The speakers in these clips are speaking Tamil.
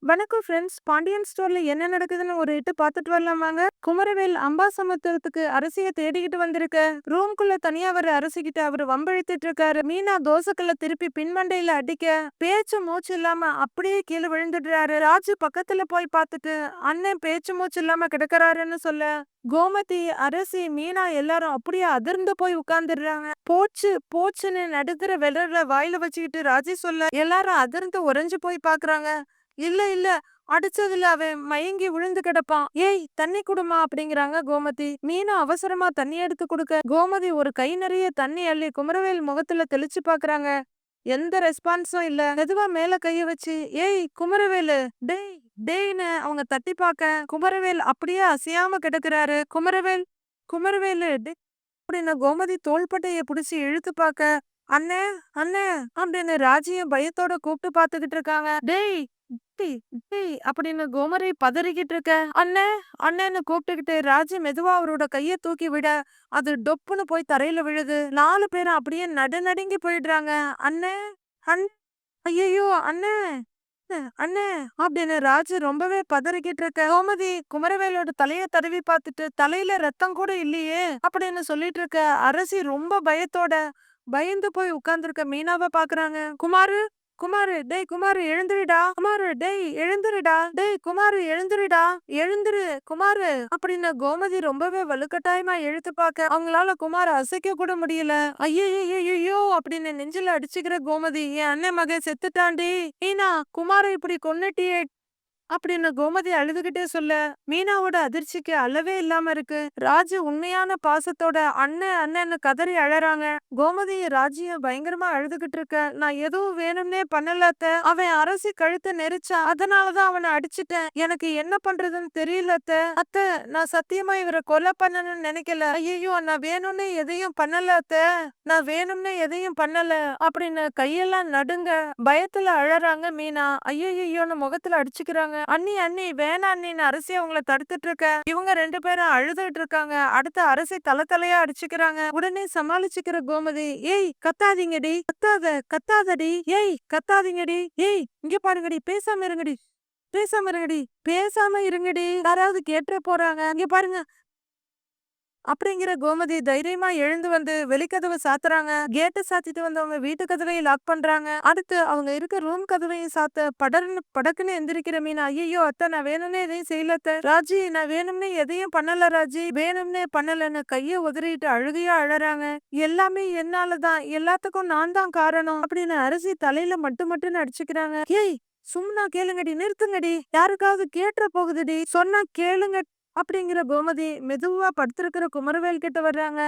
வணக்கம் ஃப்ரெண்ட்ஸ். பாண்டியன் ஸ்டோர்ல என்ன நடக்குதுன்னு ஒரு எட்டு பார்த்துட்டு வரலாமாங்க? குமரவேல் அம்பாசமுத்திரத்துக்கு அரசிய தேடிக்கிட்டு வந்திருக்க. ரூம்குள்ள தனியா அவரு அரசிக்கிட்ட அவரு வம்பிழுத்துட்டு இருக்காரு. மீனா தோசைக்கல்ல திருப்பி பின்மண்டையில அடிக்க, பேச்சு மூச்சு இல்லாம அப்படியே கீழே விழுந்துடுறாரு. ராஜு பக்கத்துல போய் பார்த்துட்டு அண்ணன் பேச்சு மூச்சு இல்லாம கிடக்குறாருன்னு சொல்ல, கோமதி, அரசி, மீனா எல்லாரும் அப்படியே அதிர்ந்து போய் உட்கார்ந்துடுறாங்க. போச்சு போச்சுன்னு நடுங்குற விரல வாயில வச்சுக்கிட்டு ராஜி சொல்ல, எல்லாரும் அதிர்ந்து உறைஞ்சு போய் பாக்குறாங்க. இல்ல இல்ல அடிச்சதுல அவன் மயங்கி விழுந்து கிடப்பான். ஏய் தண்ணி குடுமா அப்படிங்கிறாங்க கோமதி. மீனா அவசரமா தண்ணி எடுத்து கொடுக்க, கோமதி ஒரு கை நிறைய தண்ணி அள்ளி குமரவேல் முகத்துல தெளிச்சு பாக்குறாங்க. எந்த ரெஸ்பான்ஸும் இல்ல. மெதுவா மேல கைய வச்சு, ஏய் குமரவேலு, டேய் டேய்னு அவங்க தட்டி பாக்க, குமரவேல் அப்படியே அசையாம கிடக்குறாரு. குமரவேல் குமரவேலு டே அப்படின்னு கோமதி தோள்பட்டைய புடிச்சு இழுத்து பாக்க, அண்ணே அண்ணே அப்படின்னு ராஜியும் பயத்தோட கூப்பிட்டு பாத்துக்கிட்டு இருக்காங்க. டேய் டேய் டேய் அப்படின்னு கோமதி பதறிக்கிட்டு இருக்க, அண்ணே அண்ணேன்னு கூப்பிட்டுக்கிட்டு ராஜி மெதுவா அவரோட கைய தூக்கி விட, அது டொப்புன்னு போய் தரையில விழுது. 4 பேரும் அப்படியே நடுநடுங்கி போயிடுறாங்க. அண்ணே அண்ணே ஐயோ அண்ணே அண்ணே அப்படின்னு ராஜு ரொம்பவே பதறிக்கிட்டு இருக்க, கோமதி குமரவேலோட தலைய தடவி பார்த்துட்டு தலையில ரத்தம் கூட இல்லையே அப்படின்னு சொல்லிட்டு இருக்க. அரசி ரொம்ப பயத்தோட பயந்து போய் உட்கார்ந்துருக்க மீனாவை பாக்குறாங்க. குமாரு குமாரு டேய் குமாரு எழுந்துருடா, குமாரு டேய் எழுந்துருடா, டேய் குமாரு எழுந்துருடா, எழுந்துரு குமாரு அப்படின்னு கோமதி ரொம்பவே வலுக்கட்டாயமா எழுத்து பார்க்க, அவங்களால குமார அசைக்க கூட முடியல. ஐயோ அப்படின்னு நெஞ்சில அடிச்சுக்கிற கோமதி, என் அண்ணன் மகன் செத்துட்டாண்டி, மீனா குமார இப்படி கொன்னுட்டியே அப்படின்னு கோமதி அழுதுகிட்டே சொல்ல, மீனாவோட அதிர்ச்சிக்கு அளவே இல்லாம இருக்கு. ராஜு உண்மையான பாசத்தோட அண்ணன் அண்ணன்னு கதறி அழறாங்க. கோமதி ராஜியும் பயங்கரமா அழுதுகிட்டு இருக்க, நான் எதுவும் வேணும்னே பண்ணல அத்தை. அவன் அரசி கழுத்தை நெரிச்சான், அதனாலதான் அவனை அடிச்சிட்டேன். எனக்கு என்ன பண்றதுன்னு தெரியல அத்தை. அத்தை நான் சத்தியமா இவரை கொலை பண்ணணும்னு நினைக்கல. ஐயோ நான் வேணும்னே எதையும் பண்ணல அத்தை, நான் வேணும்னே எதையும் பண்ணல அப்படின்னு கையெல்லாம் நடுங்க பயத்துல அழறாங்க மீனா. ஐயோன்னு முகத்துல அடிச்சுக்கிறாங்க. அண்ணி அண்ணி வேணாம் அண்ணின்னு அரசி அவங்கள தடுத்துட்டு இருக்க, இவங்க 2 பேரும் அழுதுட்டு இருக்காங்க. அடுத்து அரசி தலையா அடிச்சுக்கிறாங்க. உடனே சமாளிச்சுக்கிற கோமதி, ஏய் கத்தாதீங்கடி, கத்தாதடி, ஏய் கத்தாதீங்கடி, ஏய் இங்க பாருங்கடி, பேசாம இருங்கடி, பேசாம இருங்கடி, பேசாம இருங்கடி, யாராவது கேட்டுற போறாங்க, இங்க பாருங்க அப்படிங்கிற கோமதி தைரியமா எழுந்து வந்து வெளிக்கதவை சாத்துறாங்க. கேட்டை சாத்திட்டு வந்தவங்க வீட்டு கதவையும் லாக் பண்றாங்க. அடுத்து அவங்க இருக்க ரூம் கதவையும் சாத்த படக்குன்னு எந்திரிக்கிற மீனா, ஐயோ அத்தை நான் வேணும்னே எதையும் செய்யல அத்தை. ராஜி நான் வேணும்னே எதையும் பண்ணல ராஜி, வேணும்னே பண்ணலன்னு கைய உதறிட்டு அழுகையா அழறாங்க. எல்லாமே என்னாலதான், எல்லாத்துக்கும் நான் தான் காரணம் அப்படின்னு அரசி தலையில மட்டுன்னு அடிச்சுக்கிறாங்க. ஏய் சும்மா கேளுங்கடி, நிறுத்துங்கடி, யாருக்காவது கேட்டுற போகுதுடி, சொன்னா கேளுங்க அப்படிங்கிற கோமதி மெதுவா படுத்திருக்கிற குமரவேல் கிட்ட வர்றாங்க.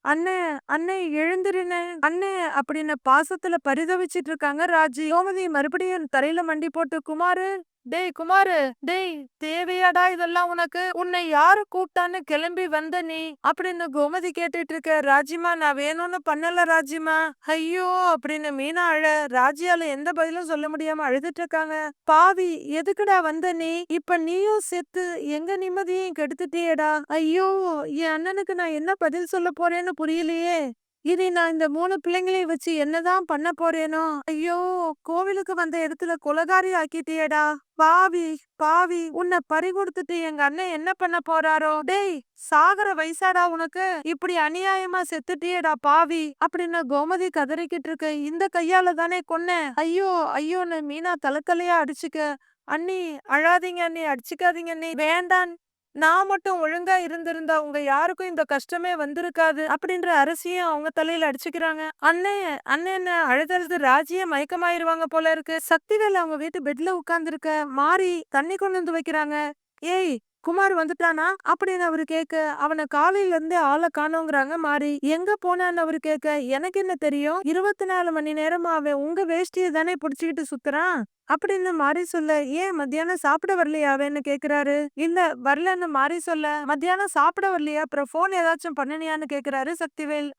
அண்ணே அண்ணே எழுந்திருனே அண்ணே அப்படின்னு பாசத்துல பரிதவிச்சிட்டு இருக்காங்க ராஜி. கோமதி மறுபடியும் தரையில மண்டி போட்டு, குமாரு டேய் குமாரு டேய் தேவையாடா இதெல்லாம் உனக்கு, உன்னை யாரு கூப்பிட்டான்னு கிளம்பி வந்த நீ அப்படின்னு கோமதி கேட்டுட்டு இருக்க. ராஜிமா நான் வேணும்னு பண்ணல ராஜிமா, ஐயோ அப்படின்னு மீனா அழ, ராஜியால எந்த பதிலும் சொல்ல முடியாம அழுதுட்டு இருக்காங்க. பாவி எதுக்குடா வந்த நீ, இப்ப நீயும் செத்து எங்க நிம்மதியும் கெடுத்துட்டியேடா, ஐயோ என் அண்ணனுக்கு நான் என்ன பதில் சொல்ல போறேன்னு புரியலையே, இனி நான் இந்த 3 பிள்ளைங்களையும் வச்சு என்னதான் பண்ண போறேனோ, ஐயோ கோவிலுக்கு வந்த இடத்துல கொலகாரி ஆக்கிட்டியேடா, பாவி பாவி உன்னை பறி கொடுத்துட்டு எங்க அண்ணன் என்ன பண்ண போறாரோ, டேய் சாகர வயசாடா உனக்கு, இப்படி அநியாயமா செத்துட்டியேடா பாவி அப்படின்னு கோமதி கதறிக்கிட்டு இருக்கு. இந்த கையால தானே கொன்ன, ஐயோன்னு மீனா தலையா அடிச்சுக்க. அண்ணி அழாதீங்க அண்ணி, அடிச்சுக்காதீங்க அண்ணி, வேண்டான், நான் மட்டும் ஒழுங்கா இருந்திருந்தா உங்க யாருக்கும் இந்த கஷ்டமே வந்திருக்காது அப்படின்ற அரசியும் அவங்க தலையில அடிச்சுக்கிறாங்க. அண்ணே அண்ணன் அழுதழுது ராஜியே மயக்கமாயிருவாங்க போல இருக்கு. சக்திவேல் அவங்க வீட்டு பெட்ல உட்கார்ந்துருக்க மாறி தண்ணி கொண்டு வந்து வைக்கிறாங்க. ஏய் குமார் வந்துட்டானா அப்படின்னு அவரு கேட்க, அவனை காலையில இருந்தே ஆளை காணோங்கிறாங்க மாறி. எங்க போனான்னு அவரு கேட்க, எனக்கு என்ன தெரியும், 24 மணி நேரமா அவன் உங்க வேஷ்டியை தானே புடிச்சுக்கிட்டு சுத்துறான் அப்படின்னு மாறி சொல்ல, ஏன் மத்தியானம் சாப்பிட வரலையாவேன்னு கேக்குறாரு. இல்ல வரலன்னு மாறி சொல்ல, மத்தியானம் சாப்பிட வரலையா, அப்புறம் போன் ஏதாச்சும் பண்ணனியான்னு கேக்குறாரு சக்திவேல்.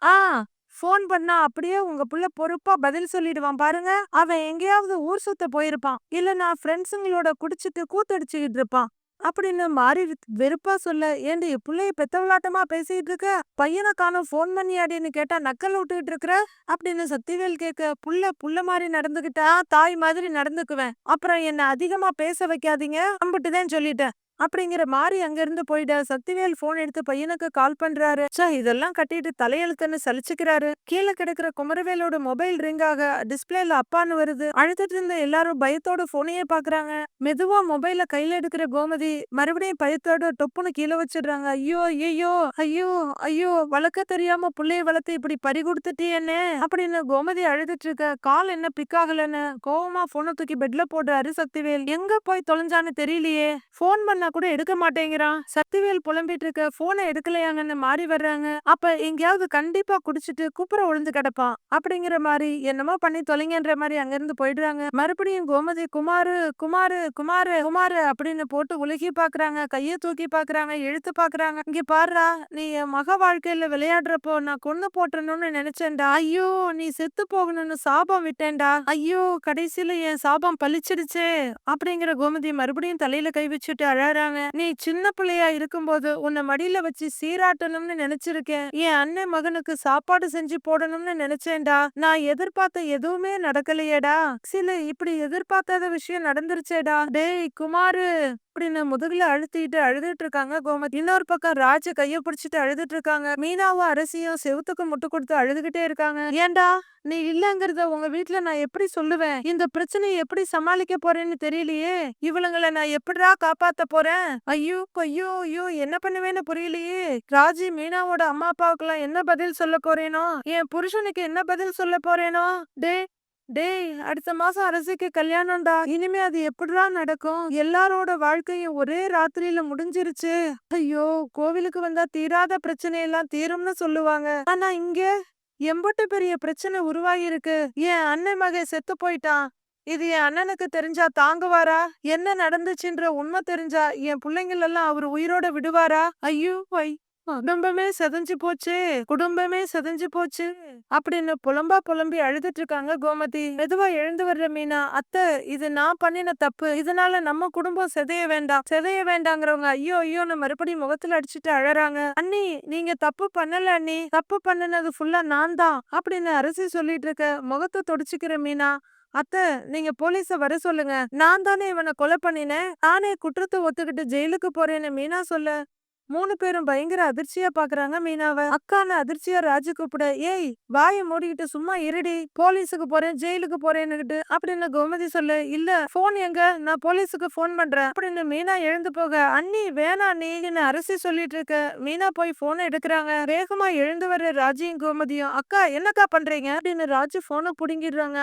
போன் பண்ணா அப்படியே உங்க புள்ள பொறுப்பா பதில் சொல்லிடுவான் பாருங்க, அவன் எங்கேயாவது ஊர் சுத்த போயிருப்பான், இல்ல நான் ஃப்ரெண்ட்ஸுங்களோட குடிச்சிட்டு கூத்தடிச்சுக்கிட்டு இருப்பான், அப்படின்னு மாறி வெறுப்பா சொல்ல, ஏண்டி புள்ளைய பெத்தவளாட்டமா பேசிட்டு இருக்க? பையனை காணோம், ஃபோன் பண்ணியாடின்னு கேட்டா நக்கல் விட்டுட்டு இருக்கிற அப்படின்னு சக்திவேல் கேட்க, புள்ள புள்ள மாதிரி நடந்துகிட்டா தாய் மாதிரி நடந்துக்குவேன், அப்புறம் என்ன அதிகமா பேச வைக்காதீங்க, அம்பிட்டுதான் சொல்லிட்டேன் அப்படிங்கிற மாதிரி அங்கிருந்து போயிட. சக்திவேல் போன் எடுத்து பையனுக்கு கால் பண்றாரு. இதெல்லாம் கட்டிட்டு தலையெழுத்துன்னு சலிச்சுக்கிறாரு. கீழே கிடக்குற குமரவேலோட மொபைல் ரிங் ஆக டிஸ்பிளேல அப்பான்னு வருது. அழுத்திட்டு இருந்த எல்லாரும் பயத்தோட போனையே பாக்குறாங்க. மெதுவா மொபைல கையில எடுக்கிற கோமதி மறுபடியும் பயத்தோட டொப்புன்னு கீழே வச்சிடுறாங்க. ஐயோ ஐயோ ஐயோ ஐயோ, வளர்க்க தெரியாம புள்ளைய வளர்த்து இப்படி பறி கொடுத்துட்டியேன்னு அப்படின்னு கோமதி அழுதுட்டு இருக்க. கால் என்ன பிக் ஆகலன்னு கோவமா போனை தூக்கி பெட்ல போடுறாரு சக்திவேல். எங்க போய் தொலைஞ்சான்னு தெரியலையே, போன் பண்ண கூட எடுக்க மாட்டேங்கிறான். சக்திவேல் புலம்பிட்டு இருக்க. போனை எடுக்கலையாங்கன்னு மாறி வர்றாங்க. அப்ப எங்கேயாவது கண்டிப்பா குடிச்சிட்டு குப்புற விழுந்து கிடப்பான் அப்படிங்கிற மாதிரி என்னமோ பண்ணி தொலைங்கன்ற மாதிரி அங்கிருந்து போயிடுறாங்க. மறுபடியும் கோமதி குமாரு குமாரு குமாரு குமாரு அப்படின்னு போட்டு உலகி பாக்குறாங்க. கைய தூக்கி பாக்குறாங்க, எழுத்து பாக்குறாங்க. இங்க பாருடா, நீ என் மக வாழ்க்கையில விளையாடுறப்போ நான் கொன்னு போட்டணும்னு நினைச்சேன்டா. ஐயோ, நீ செத்து போகணும்னு சாபம் விட்டேன்டா. ஐயோ, கடைசியில என் சாபம் பழிச்சிடுச்சே அப்படிங்கிற கோமதி மறுபடியும் தலையில கை வச்சுட்டு அழறாங்க. நீ சின்ன பிள்ளையா இருக்கும்போது உன்னை மடியில வச்சு சீராட்டணும்னு நினைச்சிருக்கேன். என் அண்ணன் மகனுக்கு சாப்பாடு செஞ்சு போடணும்னு நினைச்சேன்டா. நான் எதிர்பார்த்த எதுவுமே நடக்கலையேடா. சில இப்படி எதிர்பார்க்காத விஷயம் நடந்துருச்சேடா. டேய் குமாரு அப்படின்னு முதுகுல அழுத்திட்டு அழுதுட்டு இருக்காங்க கோமதி. இன்னொரு பக்கம் ராஜ கைய பிடிச்சிட்டு அழுதுட்டு இருக்காங்க. மீனாவும் அரசியும் செவுத்துக்கு முட்டு கொடுத்து அழுதுகிட்டே இருக்காங்க. ஏண்டா நீ இல்லங்கிறத உங்க வீட்டுல நான் எப்படி சொல்லுவேன்? இந்த பிரச்சனையை எப்படி சமாளிக்க போறேன்னு தெரியலையே. இவளுங்களை நான் எப்படிடா காப்பாத்த போறேன்? ஐயோ ஐயோ ஐயோ, என்ன பண்ணுவேன்னு புரியலையே. ராஜி மீனாவோட அம்மா அப்பாவுக்கு எல்லாம் என்ன பதில் சொல்ல போறேனோ, என் புருஷனுக்கு என்ன பதில் சொல்ல போறேனோ. டேய் அடுத்த மாசம் அரசிக்கு கல்யாணம்டா. இனிமே அது எப்படிடா நடக்கும்? எல்லாரோட வாழ்க்கையும் ஒரே ராத்திரியில முடிஞ்சிருச்சு. ஐயோ, கோவிலுக்கு வந்தா தீராத பிரச்சனை எல்லாம் தீரும்னு சொல்லுவாங்க. ஆனா இங்க எம்பட்டு பெரிய பிரச்சனை உருவாகி இருக்கு. என் அண்ணன் மகன் செத்து போயிட்டான். இது என் அண்ணனுக்கு தெரிஞ்சா தாங்குவாரா? என்ன நடந்துச்சுன்ற உண்மை தெரிஞ்சா என் பிள்ளைங்கள் எல்லாம் அவர் உயிரோட விடுவாரா? ஐயோ குடும்பமே செதஞ்சு போச்சு, குடும்பமே செதஞ்சு போச்சு அப்படின்னு புலம்பி அழுதுட்டு இருக்காங்க கோமதி. மெதுவா எழுந்து வர்ற மீனா, அத்தை இது நான் பண்ணின தப்பு, இதனால நம்ம குடும்பம் செதைய வேண்டாங்கிறவங்க ஐயோ ஐயோன்னு மறுபடியும் முகத்துல அடிச்சுட்டு அழறாங்க. அண்ணி நீங்க தப்பு பண்ணல அண்ணி, தப்பு பண்ணினது ஃபுல்லா நான் தான் அப்படின்னு அரசி சொல்லிட்டு இருக்க. முகத்தை தொடச்சுக்கிற மீனா, அத்தை நீங்க போலீஸ வர சொல்லுங்க, நான் தானே இவனை கொலை பண்ணினேன், நானே குற்றத்தை ஒத்துக்கிட்டு ஜெயிலுக்கு போறேன்னு மீனா சொல்ல 3 பேரும் பயங்கர அதிர்ச்சியா பாக்குறாங்க மீனாவ. அக்கான்னு அதிர்ச்சியா ராஜு கூப்பிட, ஏய் வாயை மூடிக்கிட்டு சும்மா இருடி, போலீஸுக்கு போறேன் ஜெயிலுக்கு போறேன்னுகிட்டு அப்படின்னு கோமதி சொல்ல, இல்ல போன் எங்க, நான் போலீஸுக்கு போன் பண்றேன் அப்படின்னு மீனா எழுந்து போக, அண்ணி வேணா நீன்னு அரசி சொல்லிட்டு இருக்க. மீனா போய் போனை எடுக்கிறாங்க. வேகமா எழுந்து வர ராஜியும் கோமதியும், அக்கா என்னக்கா பண்றீங்க அப்படின்னு ராஜு போனை புடுங்கிடுறாங்க.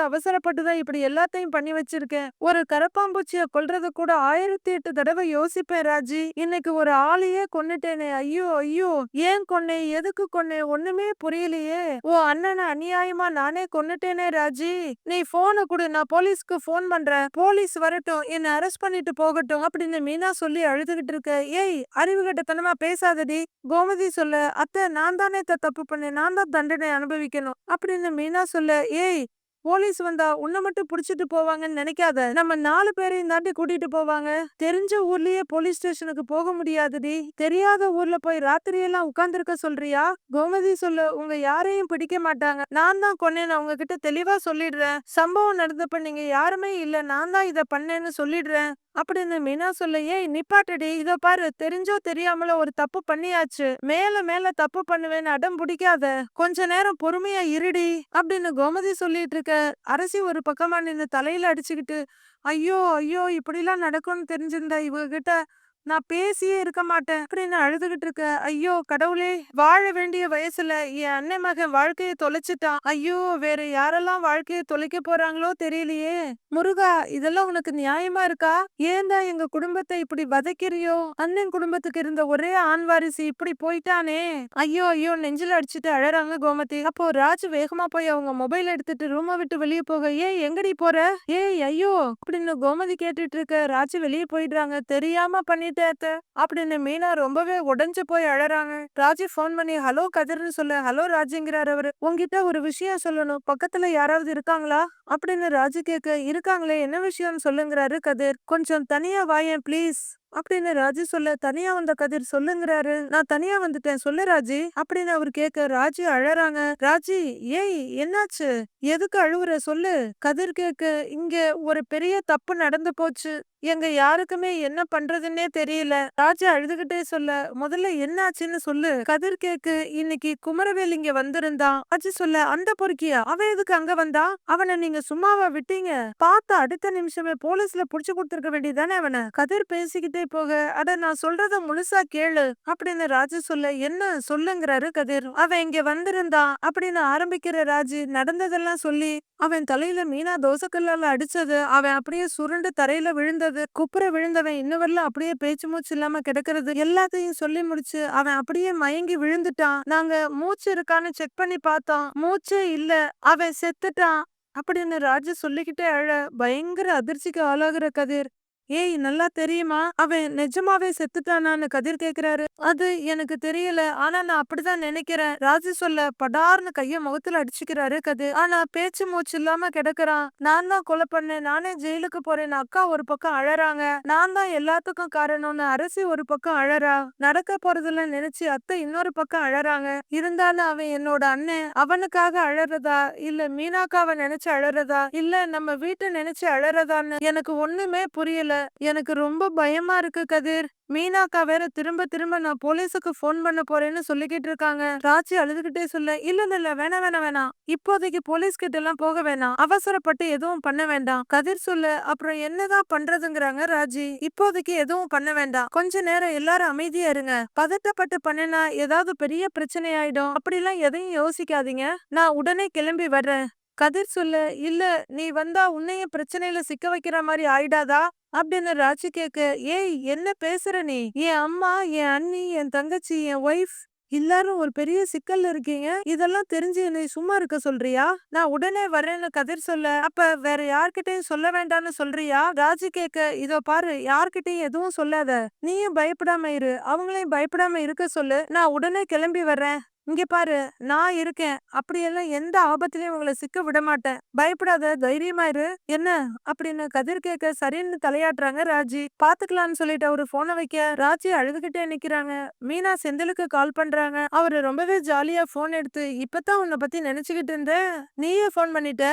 அவசரப்பட்டுதான் இப்படி எல்லாத்தையும் பண்ணி வச்சிருக்கேன். ஒரு கரப்பாம்பூச்சிய கொல்றது கூட 1008 தடவை யோசிப்பேன் ராஜி. இன்னைக்கு ஒரு ஆளையே கொன்னுட்டேனே. ஐயோ ஐயோ, ஏன் கொன்னேன், எதுக்கு கொன்னேன், ஒண்ணுமே புரியலையே. ஓ அண்ணனை அநியாயமா நானே கொன்னுட்டேனே ராஜி. நீ போனை கொடு, நான் போலீஸ்க்கு போன் பண்றேன், போலீஸ் வரட்டும், என்ன அரெஸ்ட் பண்ணிட்டு போகட்டும் அப்படின்னு மீனா சொல்லி அழுதுகிட்டு இருக்க. ஏய் அறிவுகட்டத்தனமா பேசாதடி கோமதி சொல்ல, அத்தை நான் தானே தப்பு பண்ணேன், நான் தான் தண்டனை அனுபவிக்கணும் அப்படின்னு மீனா சொல்ல, ஏய் போலீஸ் வந்தா உன்னை மட்டும் புடிச்சிட்டு போவாங்கன்னு நினைக்காத, நம்ம 4 பேரையும் தாண்டி கூட்டிட்டு போவாங்க. தெரிஞ்ச ஊர்லயே போலீஸ் ஸ்டேஷனுக்கு போக முடியாதுடி, தெரியாத ஊர்ல போய் ராத்திரியெல்லாம் உட்கார்ந்துருக்க சொல்றியா? கோமதி சொல்ல, உங்க யாரையும் பிடிக்க மாட்டாங்க, நான் தான் கொன்னேன்னு அவங்க கிட்ட தெளிவா சொல்லிடுறேன். சம்பவம் நடந்தப்ப நீங்க யாருமே இல்ல, நான் தான் இத பண்ணேன்னு சொல்லிடுறேன் அப்படின்னு மீனா சொல்ல, ஏய் நிப்பாட்டடி, இத பாரு தெரிஞ்சோ தெரியாமல ஒரு தப்பு பண்ணியாச்சு, மேல தப்பு பண்ணுவேன்னு அடம் பிடிக்காத, கொஞ்ச நேரம் பொறுமையா இருடி அப்படின்னு கோமதி சொல்லிட்டு இருக்க. அரசி ஒரு பக்கமா நின்னு தலையில அடிச்சுக்கிட்டு, ஐயோ ஐயோ இப்படிலாம் நடக்கும்னு தெரிஞ்சிருந்தா இவங்க கிட்ட நான் பேசியே இருக்க மாட்டேன் அப்படின்னு அழுதுகிட்டு இருக்க. ஐயோ கடவுளே, வாழ வேண்டிய வயசுல என் அண்ணன் மகன் வாழ்க்கையை தொலைச்சிட்டான். ஐயோ வேற யாரெல்லாம் வாழ்க்கையை தொலைக்க போறாங்களோ தெரியலையே. முருகா இதெல்லாம் உனக்கு நியாயமா இருக்கா? ஏன் தான் எங்க குடும்பத்தை இப்படி வதைக்கிறியோ? அண்ணன் குடும்பத்துக்கு இருந்த ஒரே ஆண் வாரிசு இப்படி போயிட்டானே. ஐயோ ஐயோ நெஞ்சில அடிச்சுட்டு அழறாங்க கோமதி. அப்போ ராஜு வேகமா போய் அவங்க மொபைல் எடுத்துட்டு ரூமை விட்டு வெளியே போக, ஏய் எங்கடி போற, ஏய் ஐயோ அப்படின்னு கோமதி கேட்டுட்டு இருக்க. ராஜு வெளியே போயிடுறாங்க. தெரியாம பண்ணிட்டேன் பண்ணிட்டேன் அத்தை அப்படின்னு மீனா ரொம்பவே உடைஞ்சு போய் அழறாங்க. ராஜி ஃபோன் பண்ணி ஹலோ கதிர்னு சொல்ல ஹலோ ராஜிங்கிறாரு அவரு. உங்ககிட்ட ஒரு விஷயம் சொல்லணும், பக்கத்துல யாராவது இருக்காங்களா அப்படின்னு ராஜி கேட்க, இருக்காங்களே என்ன விஷயம்னு சொல்லுங்கிறாரு கதிர். கொஞ்சம் தனியா வாயேன் ப்ளீஸ் அப்படின்னு ராஜி சொல்ல, தனியா வந்த கதிர் சொல்லுங்கிறாரு. நான் தனியா வந்துட்டேன் சொல்லு ராஜி அப்படின்னு அவர் கேட்க, ராஜி அழறாங்க. ராஜி ஏய் என்னாச்சு, எதுக்கு அழுவுற சொல்லு. கதிர் கேட்க, இங்க ஒரு பெரிய தப்பு நடந்து போச்சு, எங்க யாருக்குமே என்ன பண்றதுன்னே தெரியல. ராஜா அழுதுகிட்டே சொல்ல, முதல்ல என்னாச்சுன்னு சொல்லு. கதிர் கேக்கு, இன்னைக்கு குமரவேல் இங்க வந்திருந்தான். அஜி சொல்ல, அந்த பொறுக்கியா அவன் எதுக்கு அங்க வந்தா, அவனை நீங்க சும்மாவா விட்டீங்க, பார்த்த அடுத்த நிமிஷமே போலீஸ்ல புடிச்சு கொடுத்திருக்க வேண்டியதானே அவனை. கதிர் பேசிக்கிட்டே போக, அட நான் சொல்றத முழுசா கேளு அப்படின்னு ராஜு சொல்ல, என்ன சொல்லுங்கிறாரு கதிர். அவன் இங்க வந்திருந்தான் அப்படின்னு ஆரம்பிக்கிற ராஜு நடந்ததெல்லாம் சொல்லி, அவன் தலையில மீனா தோசைக்கல்லால அடிச்சது, அவன் அப்படியே சுருண்டு தரையில விழுந்தது, குப்புற விழுந்தவன் இன்னும் வரல அப்படியே பேச்சு மூச்சு இல்லாம கிடக்கிறது எல்லாத்தையும் சொல்லி முடிச்சு, அவன் அப்படியே மயங்கி விழுந்துட்டான். நாங்க மூச்சு இருக்கான்னு செக் பண்ணி பார்த்தோம், மூச்சே இல்ல, அவன் செத்துட்டான் அப்படின்னு ராஜு சொல்லிக்கிட்டே அழ பயங்கர அதிர்ச்சிக்கு ஆளாகிற கதிர். ஏய் நல்லா தெரியுமா அவன் நிஜமாவே செத்துட்டானான்னு கதிர் கேக்குறாரு. அது எனக்கு தெரியல, ஆனா நான் அப்படிதான் நினைக்கிறேன் ராஜு சொல்ல, படார்னு கைய முகத்துல அடிச்சுக்கிறாரு கதிர். ஆனா பேச்சு மூச்சு இல்லாம கிடக்குறான். நான் தான் கொலை பண்ணேன், நானே ஜெயிலுக்கு போறேன்னு அக்கா ஒரு பக்கம் அழறாங்க, நான் தான் எல்லாத்துக்கும் காரணம்னு அரசி ஒரு பக்கம் அழறா, நடக்க போறதுல நினைச்சு அத்தை இன்னொரு பக்கம் அழறாங்க. இருந்தாலும் அவன் என்னோட அண்ணன், அவனுக்காக அழறதா இல்ல மீனாக்காவை நினைச்சு அழறதா இல்ல நம்ம வீட்டை நினைச்சு அழறதான்னு எனக்கு ஒண்ணுமே புரியல. எனக்கு ரொம்ப பயமா இருக்கு கதிர். மீனாக்கா வேற திரும்ப திரும்ப நான் போலீஸுக்கு போன் பண்ண போறேன்னு சொல்லிக்கிட்டு இருக்காங்க. ராஜி அழுதுகிட்டே சொல்ல, இல்ல இல்ல வேணாம் வேணாம் வேணாம், இப்போதைக்கு போலீஸ் கிட்ட எல்லாம் போக வேணாம், அவசரப்பட்டு எதுவும் பண்ண வேண்டாம். கதிர் சொல்ல, அப்புறம் என்னதான் பண்றதுங்கிறாங்க ராஜி. இப்போதைக்கு எதுவும் பண்ண வேண்டாம், கொஞ்ச நேரம் எல்லாரும் அமைதியா இருங்க, பதட்டப்பட்டு பண்ணினா ஏதாவது பெரிய பிரச்சனை ஆயிடும், அப்படிலாம் எதையும் யோசிக்காதீங்க, நான் உடனே கிளம்பி வர்றேன். கதிர் சொல்ல, இல்ல நீ வந்தா உன்னையும் பிரச்சனையில சிக்க வைக்கிற மாதிரி ஆயிடாதா அப்படின்னு ராஜி கேட்க, ஏய் என்ன பேசுற நீ, என் அம்மா என் அண்ணி என் தங்கச்சி என் ஒய்ஃப் எல்லாரும் ஒரு பெரிய சிக்கல்ல இருக்கீங்க, இதெல்லாம் தெரிஞ்சு என்னை சும்மா இருக்க சொல்றியா, நான் உடனே வரேன்னு கதிர் சொல்ல, அப்ப வேற யார்கிட்டயும் சொல்ல வேண்டாம்னு சொல்றியா. ராஜி கேட்க, இதோ பாரு யார்கிட்டயும் எதுவும் சொல்லாத, நீயும் பயப்படாம இரு, அவங்களையும் பயப்படாம இருக்க சொல்லு, நான் உடனே கிளம்பி வர்றேன். இங்க பாரு நான் இருக்கேன், அப்படியெல்லாம் எந்த ஆபத்திலையும் உங்களை சிக்க விட மாட்டேன், பயப்படாத தைரியமா இரு என்ன அப்படின்னு கதிர் கேட்க, சரின்னு தலையாட்டுறாங்க ராஜி. பாத்துக்கலாம்னு சொல்லிட்டு அவரு போனை வைக்க, ராஜி அழுதுகிட்டே நிக்கிறாங்க. மீனா செந்திலுக்கு கால் பண்றாங்க. அவரு ரொம்பவே ஜாலியா போன் எடுத்து, இப்பதான் உன்னை பத்தி நினைச்சுக்கிட்டு இருந்தேன், நீயே போன் பண்ணிட்ட,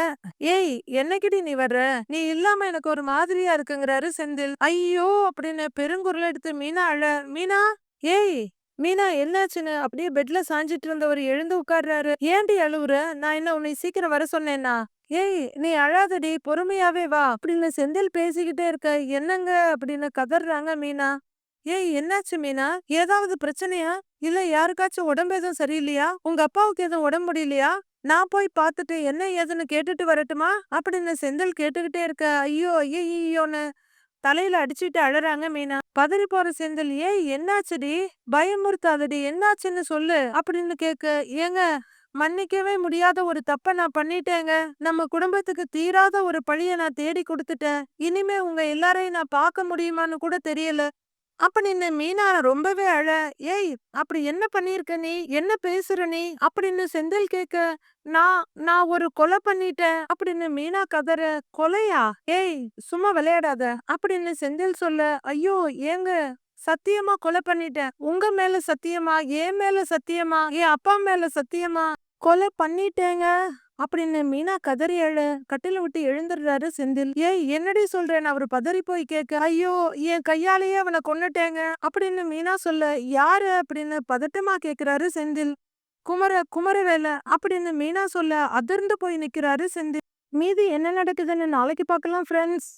ஏய் என்னைக்கிடி நீ வர்ற, நீ இல்லாம எனக்கு ஒரு மாதிரியா இருக்குங்கிறாரு செந்தில். ஐயோ அப்படின்னு பெருங்குரல் எடுத்து மீனா அழ, மீனா ஏய் மீனா என்னாச்சுன்னு அப்படியே பெட்ல சாஞ்சிட்டு இருந்தவர் எழுந்து உட்கார்றாரு. ஏன்டி அழுவுற, நான் என்ன உன்னை சீக்கிரம் வர சொன்னேன்னா, ஏய் நீ அழாதடி பொறுமையாவே வா அப்படின்னு செந்தில் பேசிக்கிட்டே இருக்க. என்னங்க அப்படின்னு கதறாங்க மீனா. ஏய் என்னாச்சு மீனா, ஏதாவது பிரச்சனையா, இல்ல யாருக்காச்சும் உடம்பு எதுவும் சரியில்லையா, உங்க அப்பாவுக்கு எதுவும் உடம்பு முடியலையா, நான் போய் பார்த்துட்டு என்ன ஏதுன்னு கேட்டுட்டு வரட்டுமா அப்படின்னு செந்தில் கேட்டுக்கிட்டே இருக்க. ஐயோ ஐயோன்னு தலையில அடிச்சுட்டு அழறாங்க மீனா. பதறி போற செந்தில், ஏய் என்னாச்சுடி, பயமுறுத்தாதடி என்னாச்சுன்னு சொல்லு அப்படின்னு கேட்க, ஏங்க மன்னிக்கவே முடியாத ஒரு தப்ப நான் பண்ணிட்டேங்க, நம்ம குடும்பத்துக்கு தீராத ஒரு பழிய நான் தேடி கொடுத்துட்டேன், இனிமே உங்க எல்லாரையும் நான் பார்க்க முடியுமான்னு கூட தெரியல அப்படின்னு மீனா ரொம்பவே அழ. ஏய் அப்படி என்ன பண்ணிருக்க நீ, என்ன பேசுற நீ அப்படின்னு செந்தில் கேட்க, நான் நான் ஒரு கொலை பண்ணிட்டேன் அப்படின்னு மீனா கதற. கொலையா, ஏய் சும்மா விளையாடாத அப்படின்னு செந்தில் சொல்ல, ஐயோ ஏங்க சத்தியமா கொலை பண்ணிட்டேன், உங்க மேல சத்தியமா, என் மேல சத்தியமா, என் அப்பா மேல சத்தியமா கொலை பண்ணிட்டேங்க அப்படின்னு மீனா கதறி அழ. கட்டில விட்டு எழுந்துடுறாரு செந்தில். ஏய் என்னடி சொல்றேன்னு அவரு பதறி போய் கேட்க, ஐயோ என் கையாலேயே அவனை கொன்னுட்டேங்க அப்படின்னு மீனா சொல்ல, யாரு அப்படின்னு பதட்டமா கேக்குறாரு செந்தில். குமரவேல அப்படின்னு மீனா சொல்ல அதிர்ந்து போய் நிக்கிறாரு செந்தில். மீதி என்ன நடக்குதுன்னு நாளைக்கு பார்க்கலாம் ஃப்ரெண்ட்ஸ்.